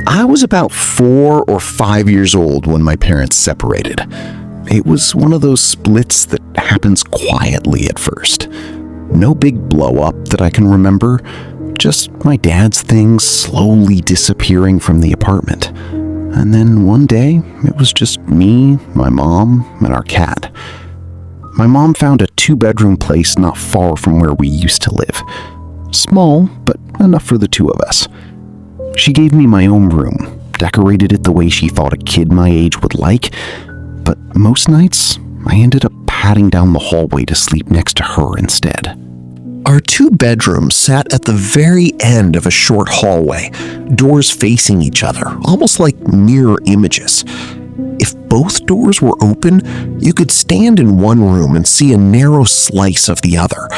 I was about 4 or 5 years old when my parents separated. It was one of those splits that happens quietly at first. No big blow-up that I can remember, just my dad's things slowly disappearing from the apartment. And then one day, it was just me, my mom, and our cat. My mom found a 2-bedroom place not far from where we used to live. Small, but enough for the 2 of us. She gave me my own room, decorated it the way she thought a kid my age would like, but most nights, I ended up padding down the hallway to sleep next to her instead. Our 2 bedrooms sat at the very end of a short hallway, doors facing each other, almost like mirror images. If both doors were open, you could stand in one room and see a narrow slice of the other.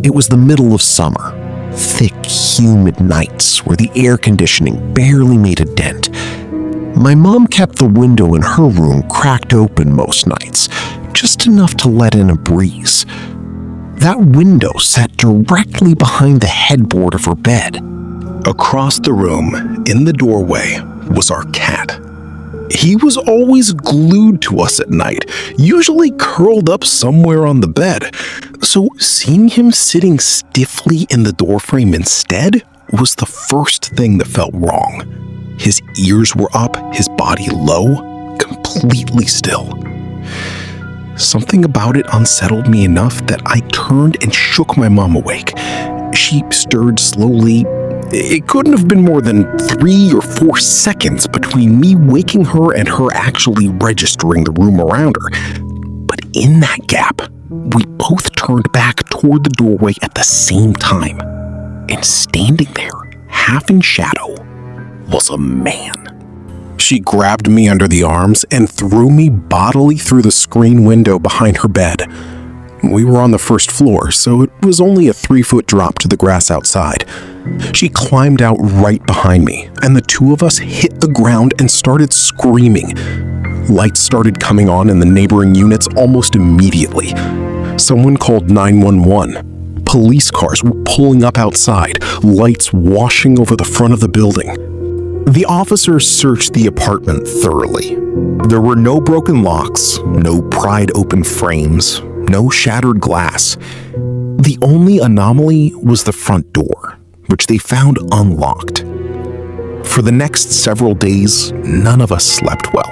It was the middle of summer, thick, humid nights where the air conditioning barely made a dent. My mom kept the window in her room cracked open most nights, just enough to let in a breeze. That window sat directly behind the headboard of her bed. Across the room, in the doorway, was our cat. He was always glued to us at night, usually curled up somewhere on the bed. So seeing him sitting stiffly in the doorframe instead was the first thing that felt wrong. His ears were up, his body low, completely still. Something about it unsettled me enough that I turned and shook my mom awake. She stirred slowly. It couldn't have been more than 3 or 4 seconds between me waking her and her actually registering the room around her. But in that gap, we both turned back toward the doorway at the same time. And standing there, half in shadow, was a man. She grabbed me under the arms and threw me bodily through the screen window behind her bed. We were on the first floor, so it was only a 3-foot drop to the grass outside. She climbed out right behind me, and the 2 of us hit the ground and started screaming. Lights started coming on in the neighboring units almost immediately. Someone called 911. Police cars were pulling up outside, lights washing over the front of the building. The officers searched the apartment thoroughly. There were no broken locks, no pried open frames, no shattered glass. The only anomaly was the front door, which they found unlocked. For the next several days, none of us slept well.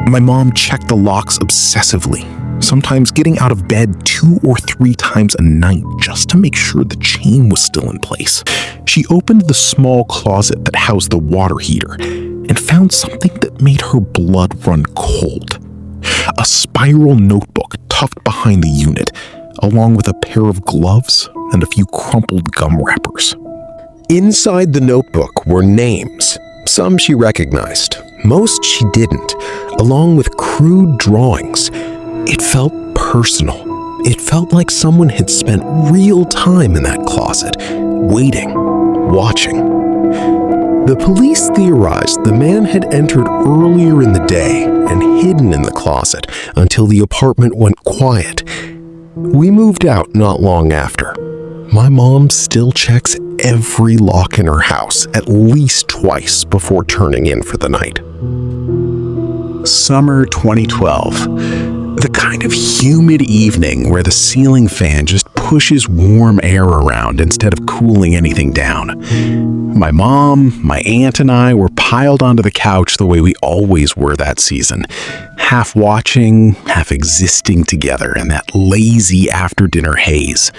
My mom checked the locks obsessively, sometimes getting out of bed 2 or 3 times a night just to make sure the chain was still in place. She opened the small closet that housed the water heater and found something that made her blood run cold. A spiral notebook tucked behind the unit, along with a pair of gloves and a few crumpled gum wrappers. Inside the notebook were names. Some she recognized, most she didn't, along with crude drawings. It felt personal. It felt like someone had spent real time in that closet, waiting, watching. The police theorized the man had entered earlier in the day and hidden in the closet until the apartment went quiet. We moved out not long after. My mom still checks every lock in her house at least twice before turning in for the night. Summer 2012. The kind of humid evening where the ceiling fan just pushes warm air around instead of cooling anything down. My mom, my aunt, and I were piled onto the couch the way we always were that season, half watching, half existing together in that lazy after-dinner haze.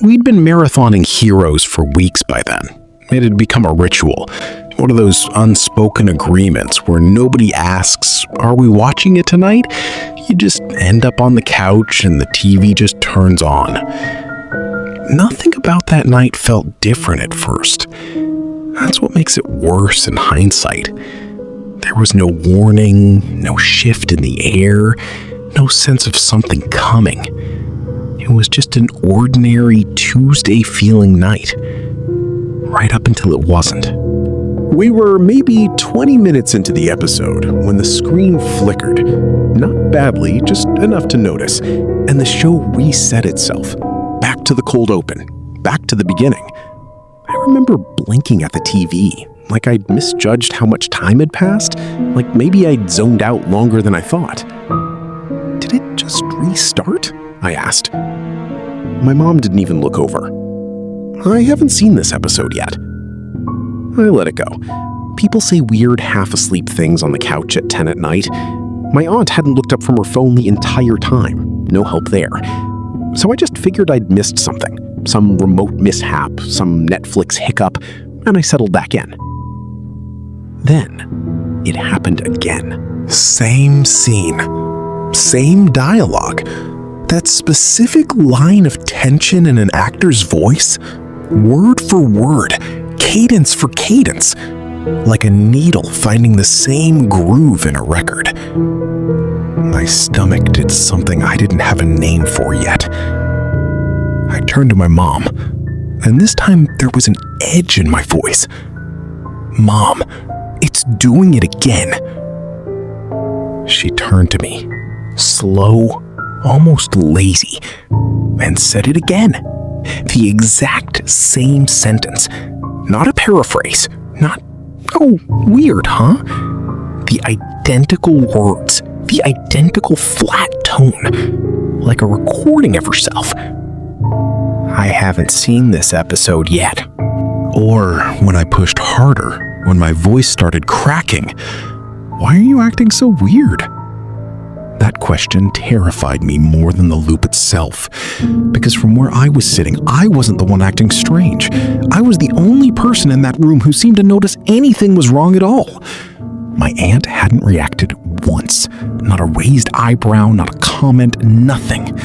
We'd been marathoning Heroes for weeks by then. It had become a ritual, one of those unspoken agreements where nobody asks, "Are we watching it tonight?" You just end up on the couch and the TV just turns on. Nothing about that night felt different at first. That's what makes it worse in hindsight. There was no warning, no shift in the air, no sense of something coming. It was just an ordinary Tuesday-feeling night, right up until it wasn't. We were maybe 20 minutes into the episode when the screen flickered. Not badly, just enough to notice, and the show reset itself. Back to the cold open, back to the beginning. I remember blinking at the TV, like I'd misjudged how much time had passed, like maybe I'd zoned out longer than I thought. Did it just restart? I asked. My mom didn't even look over. I haven't seen this episode yet. I let it go. People say weird half-asleep things on the couch at 10 at night. My aunt hadn't looked up from her phone the entire time. No help there. So I just figured I'd missed something. Some remote mishap, some Netflix hiccup, and I settled back in. Then, it happened again. Same scene. Same dialogue. That specific line of tension in an actor's voice. Word for word. Cadence for cadence. Like a needle finding the same groove in a record. My stomach did something I didn't have a name for yet. I turned to my mom, and this time there was an edge in my voice. Mom, it's doing it again. She turned to me, slow, almost lazy, and said it again. The exact same sentence. Not a paraphrase, not, oh, weird, huh? The identical words, the identical flat tone, like a recording of herself. I haven't seen this episode yet. Or when I pushed harder, when my voice started cracking, why are you acting so weird? That question terrified me more than the loop itself, because from where I was sitting, I wasn't the one acting strange. I was the only person in that room who seemed to notice anything was wrong at all. My aunt hadn't reacted once. Not a raised eyebrow, not a comment, nothing.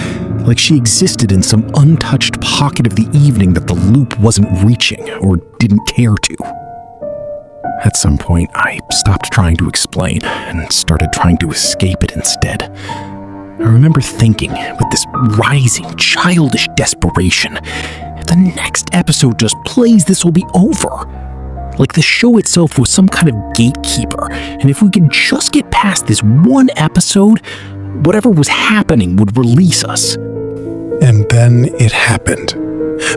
Like she existed in some untouched pocket of the evening that the loop wasn't reaching or didn't care to. At some point, I stopped trying to explain and started trying to escape it instead. I remember thinking, with this rising, childish desperation, if the next episode just plays, this will be over. Like the show itself was some kind of gatekeeper, and if we could just get past this one episode, whatever was happening would release us. And then it happened.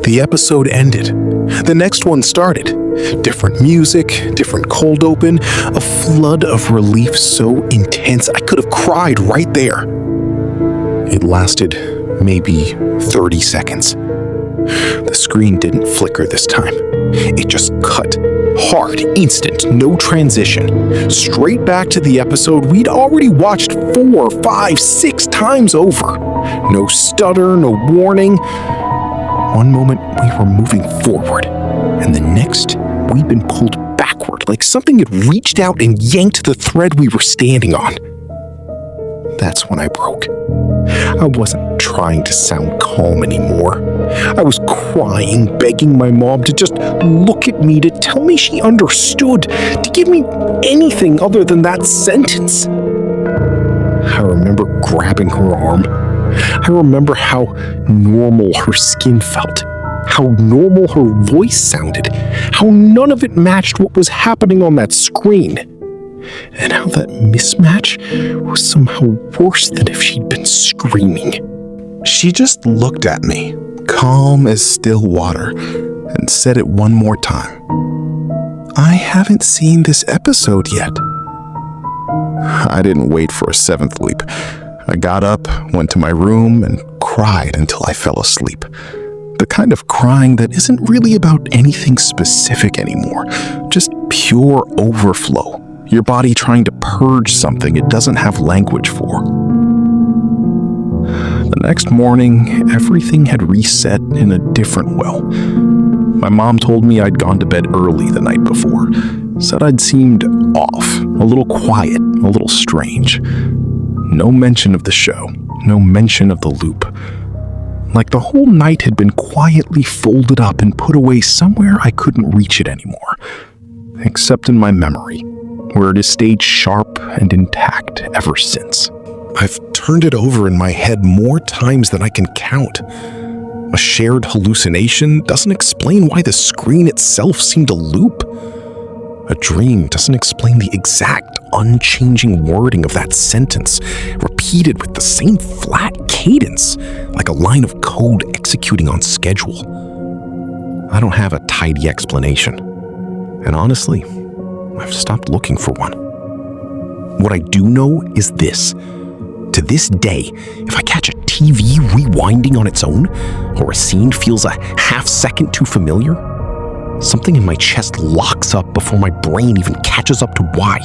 The episode ended. The next one started. Different music, different cold open, a flood of relief so intense I could have cried right there. It lasted maybe 30 seconds. The screen didn't flicker this time. It just cut. Hard, instant, no transition. Straight back to the episode we'd already watched 4, 5, 6 times over. No stutter, no warning. One moment we were moving forward, and the next we'd been pulled backward like something had reached out and yanked the thread we were standing on. That's when I broke. I wasn't trying to sound calm anymore. I was crying, begging my mom to just look at me, to tell me she understood, to give me anything other than that sentence. I remember grabbing her arm. I remember how normal her skin felt, how normal her voice sounded, how none of it matched what was happening on that screen, and how that mismatch was somehow worse than if she'd been screaming. She just looked at me, calm as still water, and said it one more time. I haven't seen this episode yet. I didn't wait for a 7th leap. I got up, went to my room, and cried until I fell asleep. The kind of crying that isn't really about anything specific anymore, just pure overflow. Your body trying to purge something it doesn't have language for. The next morning, everything had reset in a different well. My mom told me I'd gone to bed early the night before, said I'd seemed off, a little quiet, a little strange. No mention of the show, no mention of the loop. Like the whole night had been quietly folded up and put away somewhere I couldn't reach it anymore, except in my memory, where it has stayed sharp and intact ever since. I've turned it over in my head more times than I can count. A shared hallucination doesn't explain why the screen itself seemed to loop. A dream doesn't explain the exact, unchanging wording of that sentence, repeated with the same flat cadence, like a line of code executing on schedule. I don't have a tidy explanation. And honestly, I've stopped looking for one. What I do know is this. To this day, if I catch a TV rewinding on its own, or a scene feels a half second too familiar, something in my chest locks up before my brain even catches up to why.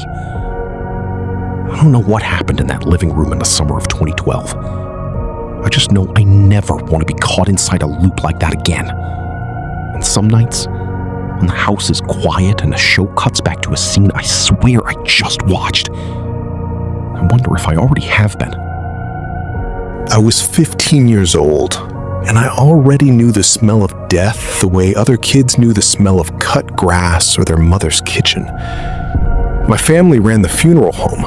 I don't know what happened in that living room in the summer of 2012. I just know I never want to be caught inside a loop like that again. And some nights, when the house is quiet and the show cuts back to a scene I swear I just watched, I wonder if I already have been. I was 15 years old, and I already knew the smell of death the way other kids knew the smell of cut grass or their mother's kitchen. My family ran the funeral home.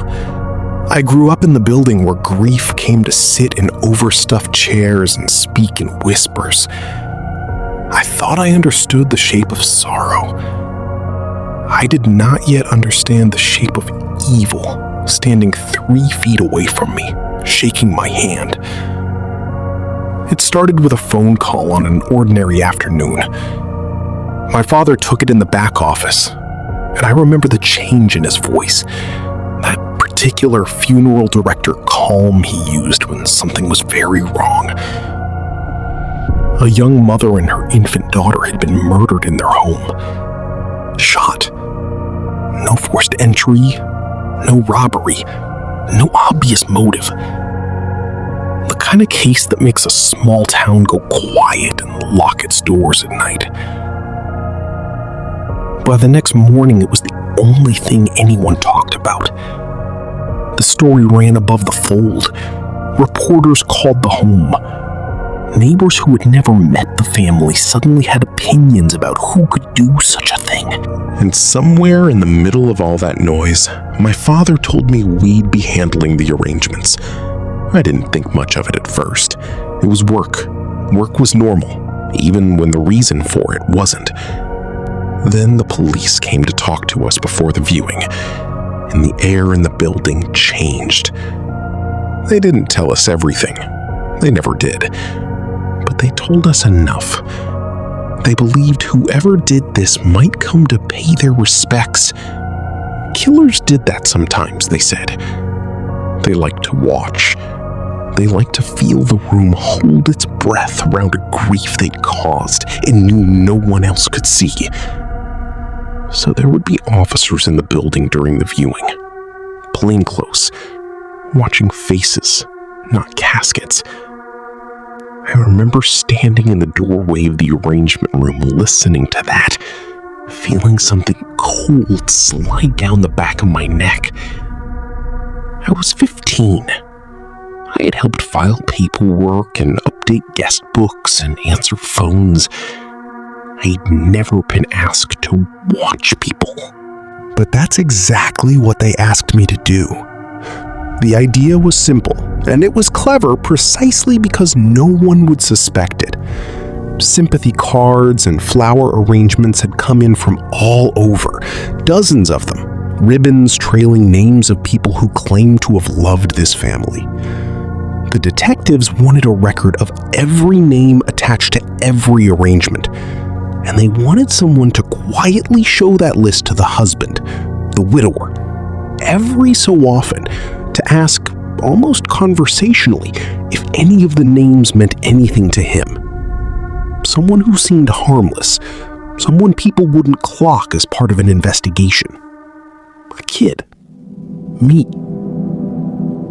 I grew up in the building where grief came to sit in overstuffed chairs and speak in whispers. I thought I understood the shape of sorrow. I did not yet understand the shape of evil standing 3 feet away from me, shaking my hand. It started with a phone call on an ordinary afternoon. My father took it in the back office, and I remember the change in his voice, that particular funeral director calm he used when something was very wrong. A young mother and her infant daughter had been murdered in their home. Shot. No forced entry, no robbery, no obvious motive. The kind of case that makes a small town go quiet and lock its doors at night. By the next morning, it was the only thing anyone talked about. The story ran above the fold. Reporters called the home. Neighbors who had never met the family suddenly had opinions about who could do such a thing. And somewhere in the middle of all that noise, my father told me we'd be handling the arrangements. I didn't think much of it at first. It was work. Work was normal, even when the reason for it wasn't. Then the police came to talk to us before the viewing, and the air in the building changed. They didn't tell us everything. They never did. But they told us enough. They believed whoever did this might come to pay their respects. Killers did that sometimes, they said. They liked to watch. They liked to feel the room hold its breath around a grief they'd caused and knew no one else could see. So there would be officers in the building during the viewing, plainclothes, watching faces, not caskets. I remember standing in the doorway of the arrangement room listening to that, feeling something cold slide down the back of my neck. I was 15. I had helped file paperwork and update guest books and answer phones. I'd never been asked to watch people. But that's exactly what they asked me to do. The idea was simple, and it was clever precisely because no one would suspect it. Sympathy cards and flower arrangements had come in from all over, dozens of them, ribbons trailing names of people who claimed to have loved this family. The detectives wanted a record of every name attached to every arrangement, and they wanted someone to quietly show that list to the husband, the widower, every so often, to ask, almost conversationally, if any of the names meant anything to him. Someone who seemed harmless, someone people wouldn't clock as part of an investigation. A kid. Me.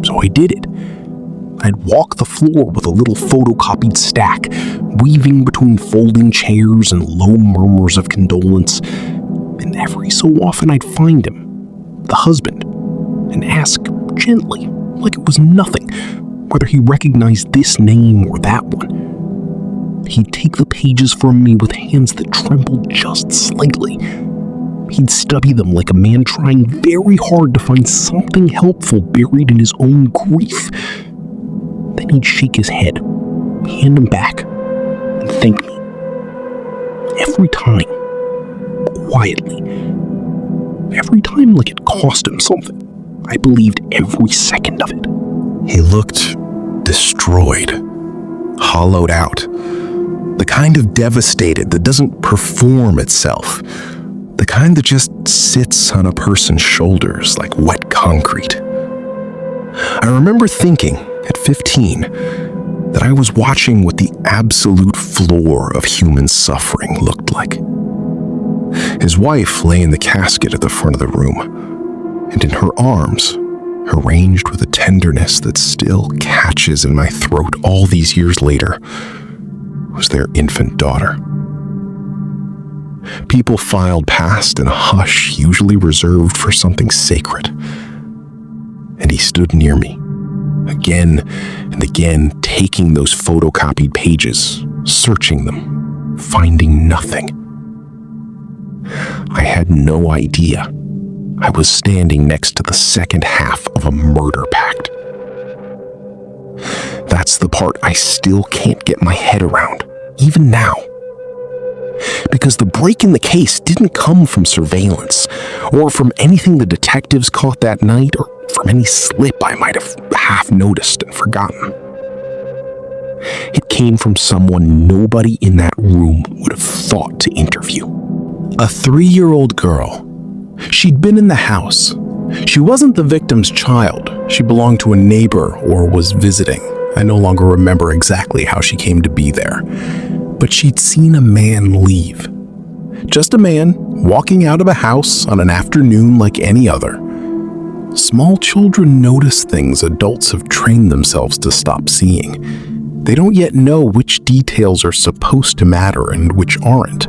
So I did it. I'd walk the floor with a little photocopied stack, weaving between folding chairs and low murmurs of condolence. And every so often I'd find him, the husband, and ask gently, like it was nothing, whether he recognized this name or that one. He'd take the pages from me with hands that trembled just slightly. He'd study them like a man trying very hard to find something helpful buried in his own grief. Then he'd shake his head, hand them back, and thank me. Every time, quietly. Every time like it cost him something. I believed every second of it. He looked destroyed, hollowed out. The kind of devastated that doesn't perform itself. The kind that just sits on a person's shoulders like wet concrete. I remember thinking at 15 that I was watching what the absolute floor of human suffering looked like. His wife lay in the casket at the front of the room, and in her arms, arranged with a tenderness that still catches in my throat all these years later, was their infant daughter. People filed past in a hush usually reserved for something sacred, and he stood near me, again and again taking those photocopied pages, searching them, finding nothing. I had no idea I was standing next to the second half of a murder pact. That's the part I still can't get my head around, even now. Because the break in the case didn't come from surveillance, or from anything the detectives caught that night, or from any slip I might have half noticed and forgotten. It came from someone nobody in that room would have thought to interview. A 3-year-old girl. She'd been in the house. She wasn't the victim's child. She belonged to a neighbor or was visiting. I no longer remember exactly how she came to be there. But she'd seen a man leave. Just a man walking out of a house on an afternoon like any other. Small children notice things adults have trained themselves to stop seeing. They don't yet know which details are supposed to matter and which aren't,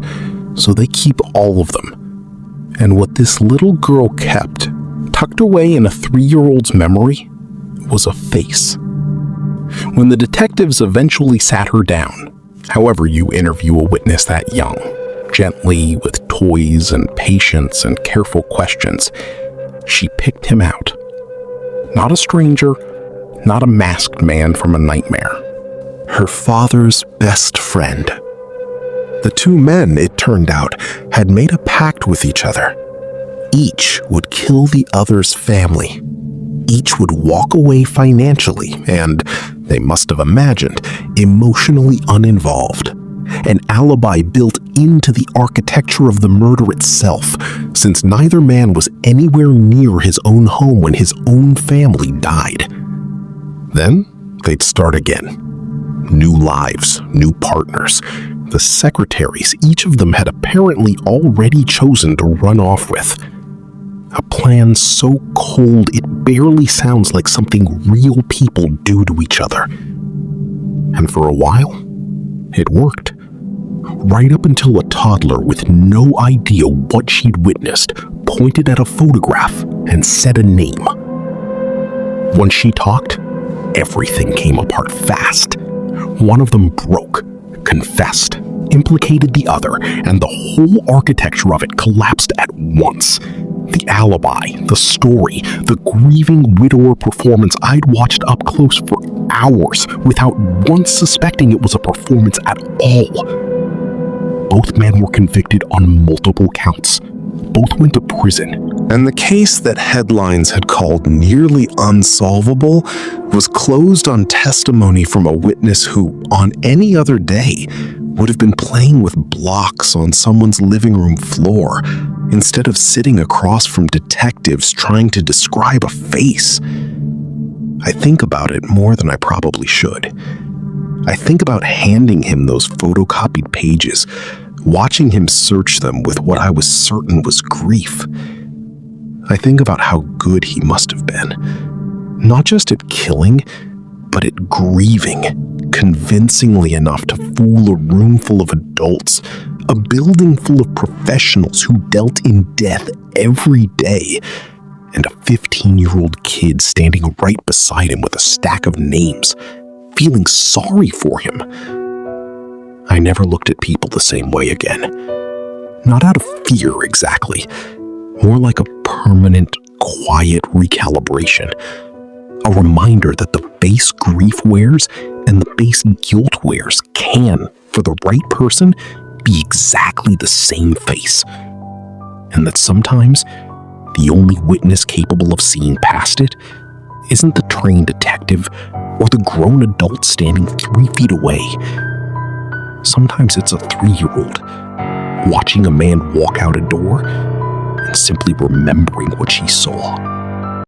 so they keep all of them. And what this little girl kept, tucked away in a 3-year-old's memory, was a face. When the detectives eventually sat her down, however you interview a witness that young, gently, with toys and patience and careful questions, she picked him out. Not a stranger, not a masked man from a nightmare. Her father's best friend. The two men, it turned out, had made a pact with each other. Each would kill the other's family. Each would walk away financially and, they must have imagined, emotionally uninvolved. An alibi built into the architecture of the murder itself, since neither man was anywhere near his own home when his own family died. Then they'd start again. New lives, new partners. The secretaries, each of them had apparently already chosen to run off with. A plan so cold it barely sounds like something real people do to each other. And for a while, it worked. Right up until a toddler with no idea what she'd witnessed pointed at a photograph and said a name. When she talked, everything came apart fast. One of them broke, confessed, implicated the other, and the whole architecture of it collapsed at once. The alibi, the story, the grieving widower performance I'd watched up close for hours without once suspecting it was a performance at all. Both men were convicted on multiple counts. Both went to prison. And the case that headlines had called nearly unsolvable was closed on testimony from a witness who, on any other day, would have been playing with blocks on someone's living room floor instead of sitting across from detectives trying to describe a face. I think about it more than I probably should. I think about handing him those photocopied pages, watching him search them with what I was certain was grief. I think about how good he must have been, not just at killing, but at grieving, convincingly enough to fool a room full of adults, a building full of professionals who dealt in death every day, and a 15-year-old kid standing right beside him with a stack of names, feeling sorry for him. I never looked at people the same way again. Not out of fear exactly, more like a permanent, quiet recalibration. A reminder that the base grief wears and the base guilt wears can, for the right person, be exactly the same face. And that sometimes the only witness capable of seeing past it isn't the trained detective or the grown adult standing 3 feet away. Sometimes it's a 3-year-old watching a man walk out a door and simply remembering what she saw.